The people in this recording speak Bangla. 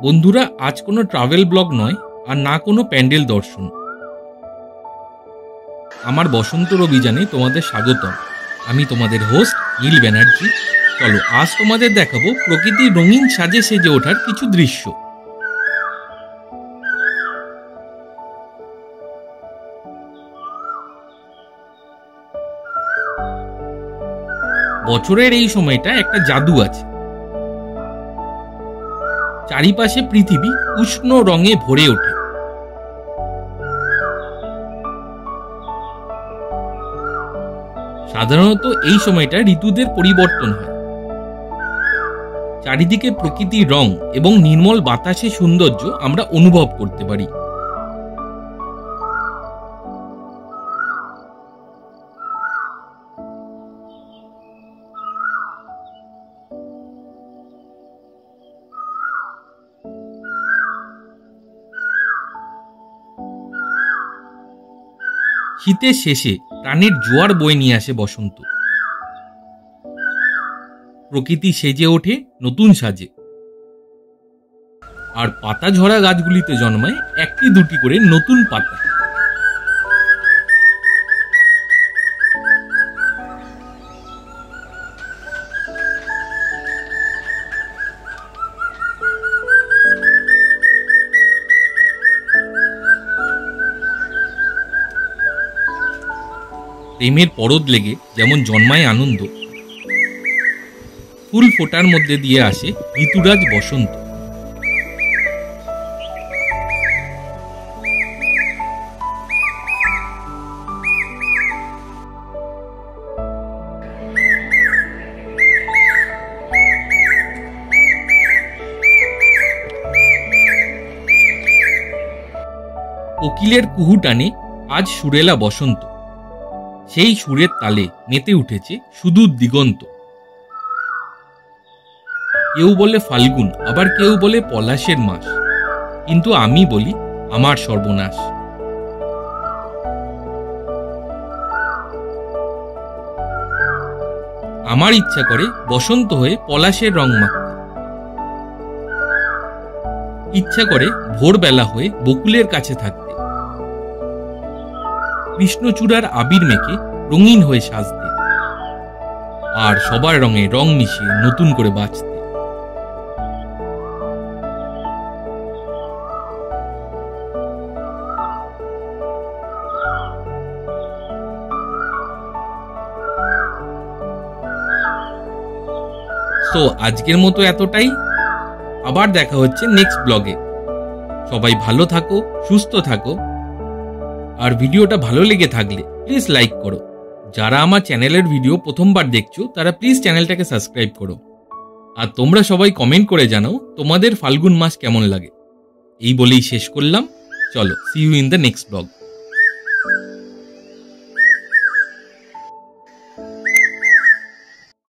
বন্ধুরা, আজ কোনো ট্রাভেল ব্লগ নয় আর না কোনো প্যান্ডেল দর্শন। আমার বসন্তর অভিযানে তোমাদের স্বাগতম। আমি তোমাদের হোস্ট নীল ব্যানার্জি। চলো, আজ তোমাদের দেখাবো প্রকৃতির রঙিন সাজে সেজে ওঠার কিছু দৃশ্য। বছরের এই সময়টা একটা জাদু আছে। চারিপাশে পৃথিবী উষ্ণ রঙে ভরে ওঠে। সাধারণত এই সময়টা ঋতুদের পরিবর্তন হয়। চারিদিকে প্রকৃতির রং এবং নির্মল বাতাসের সৌন্দর্য আমরা অনুভব করতে পারি। শীতের শেষে প্রাণের জোয়ার বয়ে নিয়ে আসে বসন্ত। প্রকৃতি সেজে ওঠে নতুন সাজে, আর পাতা ঝরা গাছগুলিতে জন্মায় একটি দুটি করে নতুন পাতা। প্রেমের পরদ লেগে যেমন জন্মায় আনন্দ, ফুল ফোটার মধ্যে দিয়ে আসে ঋতুরাজ বসন্ত। কোকিলের কুহু টানে আজ সুরেলা বসন্ত। সেই সুরের তালে মেতে উঠেছে সুদূর দিগন্ত। কেউ বলে ফাল্গুন, আবার কেউ বলে পলাশের মাস, কিন্তু আমি বলি আমার সর্বনাশ। আমার ইচ্ছা করে বসন্ত হয়ে পলাশের রং মাখতে, ইচ্ছা করে ভোরবেলা হয়ে বকুলের কাছে থাকতে, কৃষ্ণচূড়ার আবির মেখে রঙিন হয়ে সাজতে, আর সবার রঙে রং মিশিয়ে নতুন করে বাঁচতে। তো আজকের মতো এতটাই। আবার দেখা হচ্ছে নেক্সট ব্লগে। সবাই ভালো থাকো, সুস্থ থাকো, আর ভিডিওটা ভালো লেগে থাকলে প্লিজ লাইক করো। যারা আমার চ্যানেলের ভিডিও প্রথমবার দেখছো তারা প্লিজ চ্যানেলটাকে সাবস্ক্রাইব করো। আর তোমরা সবাই কমেন্ট করে জানাও তোমাদের ফাল্গুন মাস কেমন লাগে। এই বলেই শেষ করলাম। চলো, see you in the next blog.